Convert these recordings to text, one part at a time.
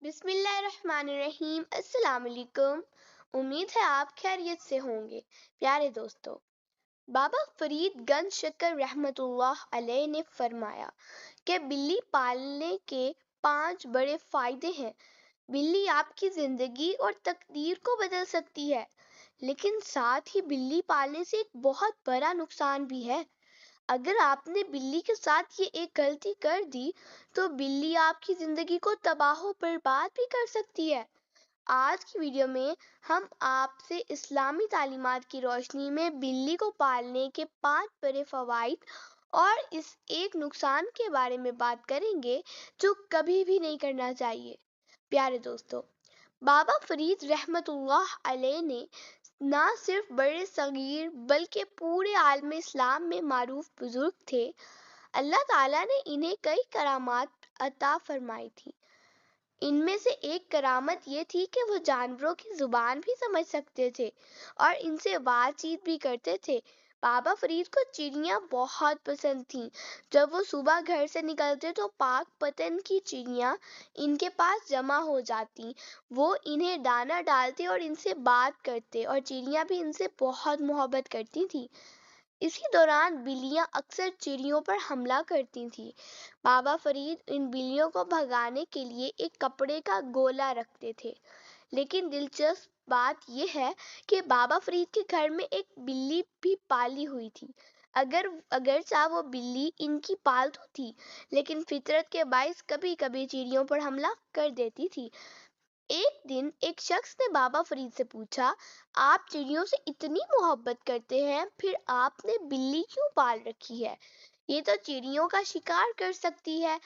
بسم اللہ الرحمن الرحیم۔ السلام علیکم۔ امید ہے آپ خیریت سے ہوں گے۔ پیارے دوستو، بابا فرید گنج شکر رحمت اللہ علیہ نے فرمایا کہ بلی پالنے کے 5 بڑے فائدے ہیں۔ بلی آپ کی زندگی اور تقدیر کو بدل سکتی ہے، لیکن ساتھ ہی بلی پالنے سے ایک بہت بڑا نقصان بھی ہے۔ اگر آپ نے بلی کے ساتھ یہ ایک غلطی کر دی تو بلی آپ کی زندگی کو تباہ و برباد بھی کر سکتی ہے۔ آج کی ویڈیو میں ہم آپ سے اسلامی تعلیمات کی روشنی میں بلی کو پالنے کے 5 بڑے فوائد اور اس ایک نقصان کے بارے میں بات کریں گے جو کبھی بھی نہیں کرنا چاہیے۔ پیارے دوستو، بابا فرید رحمت اللہ علیہ نے نہ صرف بڑے صغیر بلکہ پورے عالم اسلام میں معروف بزرگ تھے۔ اللہ تعالیٰ نے انہیں کئی کرامات عطا فرمائی تھی۔ ان میں سے ایک کرامت یہ تھی کہ وہ جانوروں کی زبان بھی سمجھ سکتے تھے اور ان سے بات چیت بھی کرتے تھے۔ بابا فرید کو چڑیاں بہت پسند تھیں۔ جب وہ صبح گھر سے نکلتے تو پاک پتن کی چڑیاں ان کے پاس جمع ہو جاتی۔ وہ انہیں دانہ ڈالتے اور ان سے بات کرتے اور چڑیاں بھی ان سے بہت محبت کرتی تھیں۔ اسی دوران بلیاں اکثر چڑیوں پر حملہ کرتی تھیں۔ بابا فرید ان بلیوں کو بھگانے کے لیے ایک کپڑے کا گولا رکھتے تھے۔ لیکن دلچسپ بات یہ ہے کہ بابا فرید کے گھر میں ایک بلی بھی پالی ہوئی تھی۔ اگرچہ وہ بلی ان کی پالتو تھی، لیکن فطرت کے باعث کبھی کبھی چڑیوں پر حملہ کر دیتی تھی۔ ایک دن ایک شخص نے بابا فرید سے پوچھا، آپ چڑیوں سے اتنی محبت کرتے ہیں، پھر آپ نے بلی کیوں پال رکھی ہے؟ یہ تو چڑیوں کا شکار کر سکتی ہے۔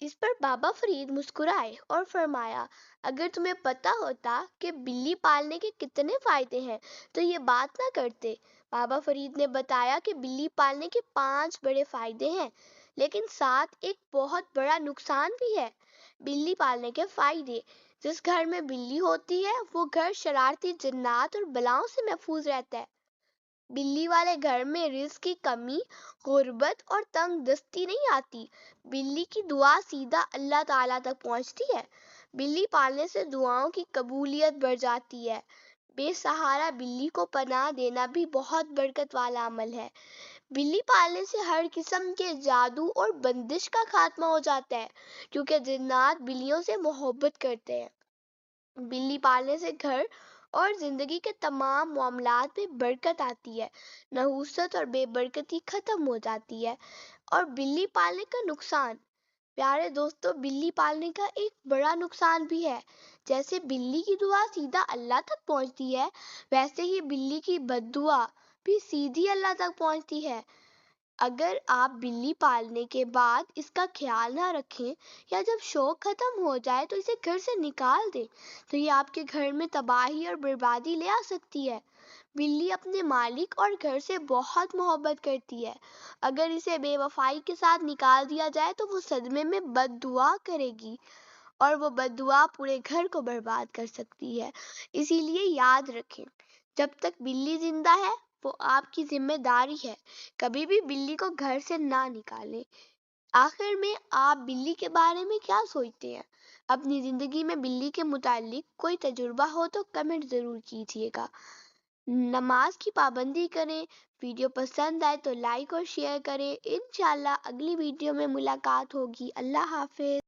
اس پر بابا فرید مسکرائے اور فرمایا، اگر تمہیں پتا ہوتا کہ بلی پالنے کے کتنے فائدے ہیں تو یہ بات نہ کرتے۔ بابا فرید نے بتایا کہ بلی پالنے کے 5 بڑے فائدے ہیں، لیکن ساتھ ایک بہت بڑا نقصان بھی ہے۔ بلی پالنے کے فائدے: جس گھر میں بلی ہوتی ہے وہ گھر شرارتی جنات اور بلاؤں سے محفوظ رہتا ہے۔ بلی والے گھر میں رزق کی کمی، غربت اور تنگ دستی نہیں آتی۔ بلی کی دعا سیدھا اللہ تعالیٰ تک پہنچتی ہے۔ بلی پالنے سے دعاؤں کی قبولیت بڑھ جاتی ہے۔ بے سہارا بلی کو پناہ دینا بھی بہت برکت والا عمل ہے۔ بلی پالنے سے ہر قسم کے جادو اور بندش کا خاتمہ ہو جاتا ہے، کیونکہ جنات بلیوں سے محبت کرتے ہیں۔ بلی پالنے سے گھر اور زندگی کے تمام معاملات میں برکت آتی ہے، نحوست اور بے برکتی ختم ہو جاتی ہے۔ اور بلی پالنے کا نقصان: پیارے دوستو، بلی پالنے کا ایک بڑا نقصان بھی ہے۔ جیسے بلی کی دعا سیدھا اللہ تک پہنچتی ہے، ویسے ہی بلی کی بد دعا بھی سیدھی اللہ تک پہنچتی ہے۔ اگر آپ بلی پالنے کے بعد اس کا خیال نہ رکھیں یا جب شوق ختم ہو جائے تو اسے گھر سے نکال دیں تو یہ آپ کے گھر میں تباہی اور بربادی لے آ سکتی ہے۔ بلی اپنے مالک اور گھر سے بہت محبت کرتی ہے۔ اگر اسے بے وفائی کے ساتھ نکال دیا جائے تو وہ صدمے میں بد دعا کرے گی اور وہ بد دعا پورے گھر کو برباد کر سکتی ہے۔ اسی لیے یاد رکھیں، جب تک بلی زندہ ہے وہ آپ کی ذمہ داری ہے۔ کبھی بھی بلی کو گھر سے نہ نکالیں۔ آخر میں آپ بلی کے بارے میں کیا سوچتے ہیں؟ اپنی زندگی میں بلی کے متعلق کوئی تجربہ ہو تو کمنٹ ضرور کیجیے گا۔ نماز کی پابندی کریں۔ ویڈیو پسند آئے تو لائک اور شیئر کریں۔ انشاءاللہ اگلی ویڈیو میں ملاقات ہوگی۔ اللہ حافظ۔